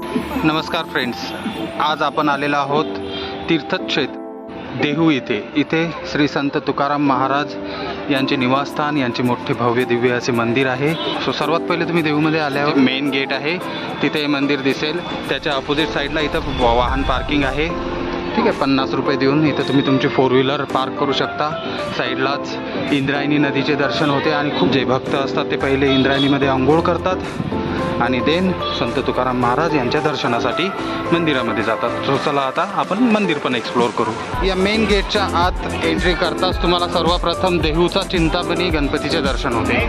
नमस्कार फ्रेंड्स, आज आपण आलेलो आहोत तीर्थक्षेत्र देहू इथे श्री संत तुकाराम महाराज यांचे निवासस्थान, यांचे मोठे भव्य दिव्य असे मंदिर आहे. सो सर्वात पहिले तुम्ही देहूमध्ये आल्यावर मेन गेट आहे तिथे हे मंदिर दिसेल. त्याच्या अपोजिट साईडला इथं वाहन पार्किंग आहे. ठीक आहे, 50 रुपये देऊन इथं तुम्ही तुमची 4 व्हीलर पार्क करू शकता. साईडलाच इंद्रायणी नदीचे दर्शन होते आणि खूप जे भक्त असतात ते पहिले इंद्रायणीमध्ये आंघोळ करतात आणि देन संत तुकाराम महाराज यांच्या दर्शनासाठी मंदिरामध्ये जातात. सो चला आता आपण मंदिर पण एक्सप्लोअर करू. या मेन गेटच्या आत एंट्री करताच तुम्हाला सर्वप्रथम देहूचा चिंतामणी गणपतीचे दर्शन होते.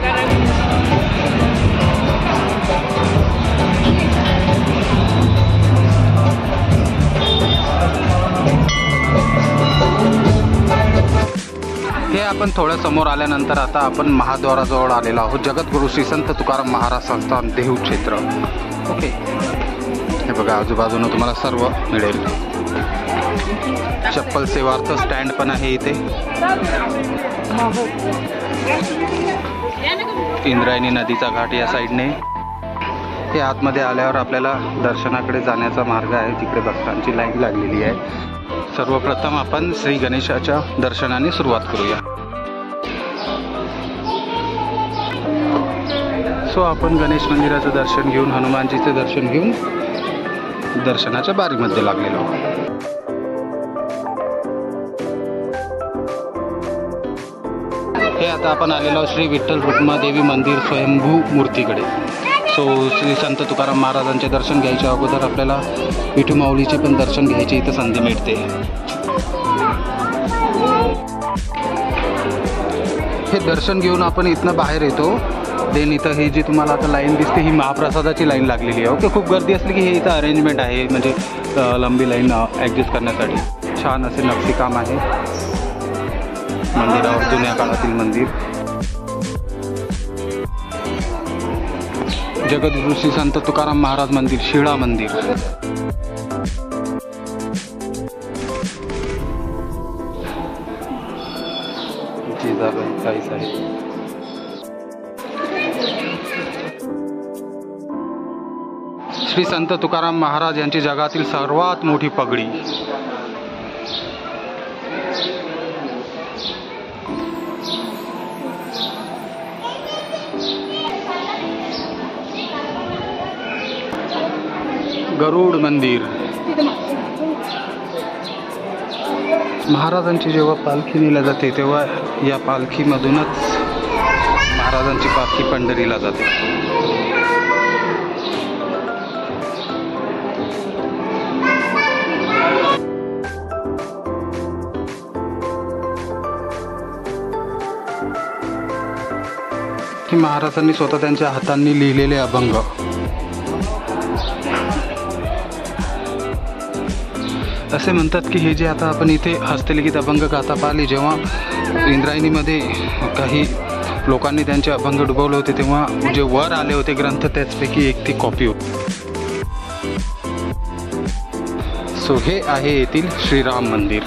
हे आपण थोड्या समोर आल्यानंतर आता आपण महाद्वाराजवळ आलेलो आहोत. जगद्गुरू श्री संत तुकाराम महाराज संस्थान देहू क्षेत्र. ओके, हे बघा आजूबाजूनं तुम्हाला सर्व मिळेल. चप्पल सेवार्थ स्टँड पण आहे इथे. इंद्रायणी नदीचा घाट या साईडने. हे आतमध्ये आल्यावर आपल्याला दर्शनाकडे जाण्याचा मार्ग आहे. तिकडे भक्तांची लाईन लागलेली आहे. सर्वप्रथम आपण श्री गणेशाच्या दर्शनाने सुरुवात करूया. सो आपण गणेश मंदिराचं दर्शन घेऊन, हनुमानजीचे दर्शन घेऊन दर्शनाच्या बारीमध्ये लागलेलो. हे आता आपण आलेलो श्री विठ्ठल रुक्मादेवी मंदिर स्वयंभू मूर्तीकडे. सो श्री संत तुकाराम महाराजांचे दर्शन घ्यायच्या अगोदर आपल्याला विठू माऊलीचे पण दर्शन घ्यायचे इथं संधी मिळते. हे दर्शन घेऊन आपण इथनं बाहेर येतो. देन इथं ही जी तुम्हाला आता लाईन दिसते ही महाप्रसादाची लाईन लागलेली आहे. ओके, खूप गर्दी असली की हे इथं अरेंजमेंट आहे, म्हणजे लंबी लाईन ॲडजस्ट करण्यासाठी. छान असे नक्षीकाम आहे मंदिरावर, जुन्या काळातील मंदिर. जगद्गुरू श्री संत तुकाराम महाराज मंदिर, शिळा मंदिर. काहीच आहे. श्री संत तुकाराम महाराज यांची जगातील सर्वात मोठी पगडी. गरुड मंदिर. महाराजांची जेव्हा पालखी नेल्या जाते तेव्हा या पालखीमधूनच महाराजांची पालखी पंढरीला जाते. की महाराजांनी स्वतः त्यांच्या हातांनी लिहिलेले अभंग. असे म्हणतात की हे जे आता आपण इथे हस्तलिखित अभंग गाथा पाहिली, जेव्हा इंद्रायणीमध्ये काही लोकांनी त्यांचे अभंग डुबवले होते तेव्हा जे वर आले होते ग्रंथ, त्याचपैकी एक ती कॉपी होती. सो हे आहे येथील श्रीराम मंदिर.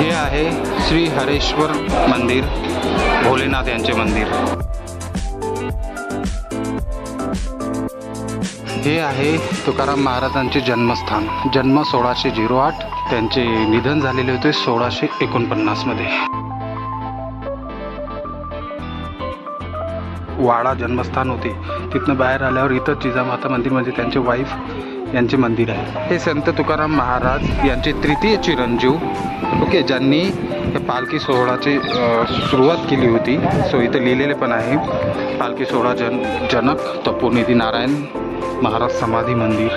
हे आहे श्री हरेश्वर मंदिर, भोलेनाथ यांचे मंदिर. हे आहे तुकाराम महाराजांचे जन्मस्थान. जन्म 1608, त्यांचे निधन झालेले होते 1649 मध्ये. वाडा जन्मस्थान होते. तिथनं बाहेर आल्यावर इथं जिजामाता मंदिर, म्हणजे त्यांचे वाईफ यांचे मंदिर आहे. हे संत तुकाराम महाराज यांचे तृतीय चिरंजीव. ओके, ज्यांनी हे पालखी सोहळाची सुरुवात केली होती. सो इथं लिहिलेले पण आहे, पालखी सोहळा जनक तपोनिधी नारायण महाराज समाधी मंदिर.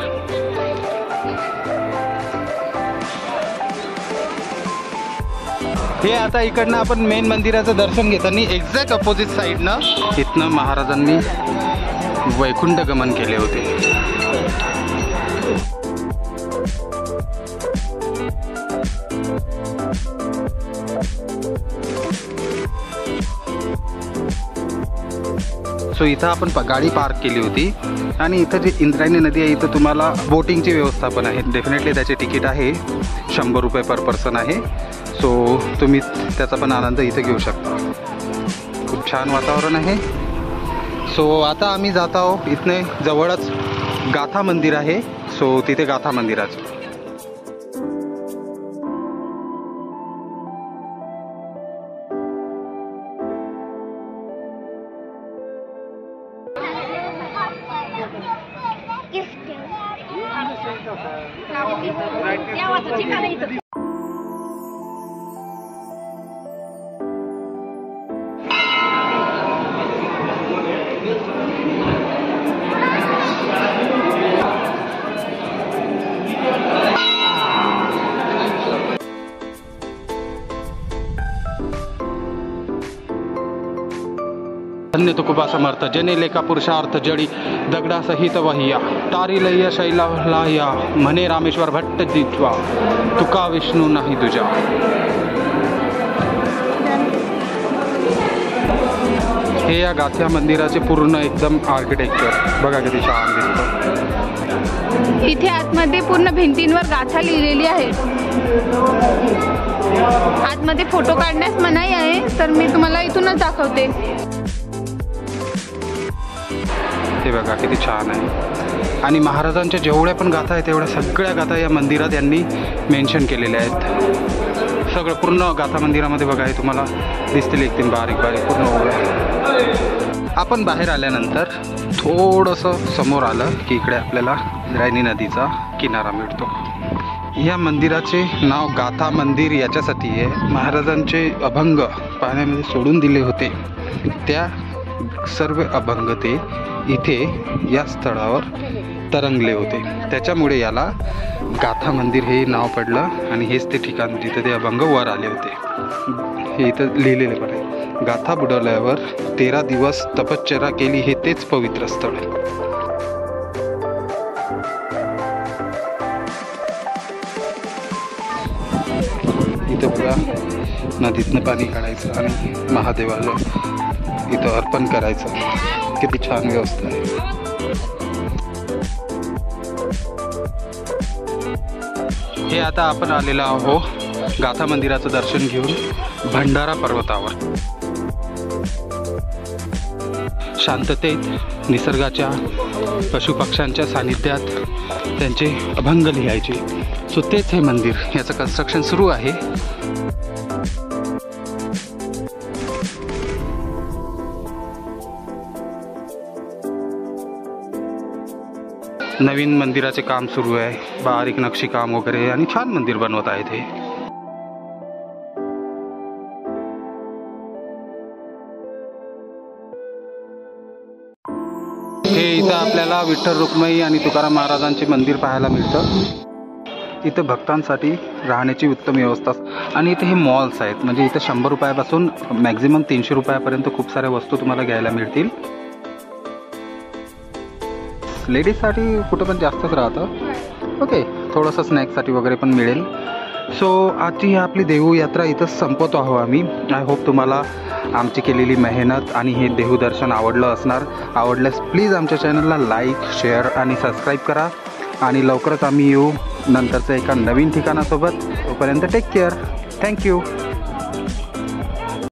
हे आता इकडनं आपण मेन मंदिराचं दर्शन घेताना एक्झॅक्ट अपोजिट साईडनं इथनं महाराजांनी वैकुंठ गमन केले होते. सो इथं आपण गाडी पार्क केली होती आणि इथं जी इंद्रायणी नदी आहे इथं तुम्हाला बोटिंगची व्यवस्था पण आहे. डेफिनेटली त्याचे तिकीट आहे 100 रुपये पर पर्सन आहे. सो तुम्ही त्याचा पण आनंद इथे घेऊ शकता. खूप छान वातावरण आहे. सो आता आम्ही जात आहोत, इथने जवळच गाथा मंदिर आहे, सो तिथे गाथा मंदिराचं धन्य तुकोबा समर्थ जने लेखा पुरुषार्थ जडी दगडा सहित वहिया तारी लय्य शैला लाह्या म्हणे रामेश्वर भट्ट दित्वा तुका विष्णू नाही तुझा. हे या गाथा मंदिराचे पूर्ण एकदम आर्किटेक्चर बघा किती छान दिसतं. इथे आतमध्ये पूर्ण भिंतींवर गाथा लिहिलेली आहे. आतमध्ये फोटो काढण्यास मनाई आहे, तर मी तुम्हाला इथूनच दाखवते. हे बघा किती छान आहे. आणि महाराजांच्या जेवढ्या पण गाथा आहेत तेवढ्या सगळ्या गाथा या मंदिरात यांनी मेन्शन केलेल्या आहेत. सगळं पूर्ण गाथा मंदिरामध्ये बघा हे तुम्हाला दिसतील एकदम बारीक बारीक पूर्ण ओळख. आपण बाहेर आल्यानंतर थोडंसं समोर आलं की इकडे आपल्याला रायनी नदीचा किनारा मिळतो. या मंदिराचे नाव गाथा मंदिर याच्यासाठी आहे, महाराजांचे अभंग पाण्यामध्ये सोडून दिले होते, त्या सर्व अभंग ते इथे या स्थळावर तरंगले होते, त्याच्यामुळे याला गाथा मंदिर हे नाव पडलं. आणि हेच ते ठिकाण जिथे ते अभंग वर आले होते. हे इथं लिहिलेले पण आहे, गाथा बुडवल्यावर 13 दिवस तपश्चर्या केली, हे तेच पवित्र स्थळ. इथं बघा नदीतनं पाणी काढायचं आणि महादेवाला इथं अर्पण करायचं. किती छान व्यवस्था आहे. हे आता आपण आलेलो आहोत गाथा मंदिराचं दर्शन घेऊन भंडारा पर्वतावर. शांततेत निसर्गाच्या पशुपक्ष्यांच्या सानिध्यात त्यांचे अभंग लिहायचे. सो तेच हे मंदिर, याचं कन्स्ट्रक्शन सुरू आहे. नवीन मंदिराचे काम सुरू आहे, बारीक नक्षी काम वगैरे, आणि छान मंदिर बनवत आहेत. हे इथं आपल्याला विठ्ठल रुक्माई आणि तुकाराम महाराजांचे मंदिर पाहायला मिळतं. इथं भक्तांसाठी राहण्याची उत्तम व्यवस्था, आणि इथे हे मॉल्स आहेत, म्हणजे इथं 100 रुपयापासून मॅक्झिमम 300 रुपयापर्यंत खूप साऱ्या वस्तू तुम्हाला घ्यायला मिळतील. लेडीजसाठी कुठं पण जास्तच राहतं. ओके, थोडंसं स्नॅक्ससाठी वगैरे पण मिळेल. सो आजची ही आपली देहू यात्रा इथंच संपवतो आहोत आम्ही. आय होप तुम्हाला आमची केलेली मेहनत आणि हे देहू दर्शन आवडलं असणार. आवडल्यास प्लीज आमच्या चॅनलला लाईक, शेअर आणि सबस्क्राईब करा. आणि लवकरच आम्ही येऊ नंतरच्या एका नवीन ठिकाणासोबत. तोपर्यंत टेक केअर. थँक्यू.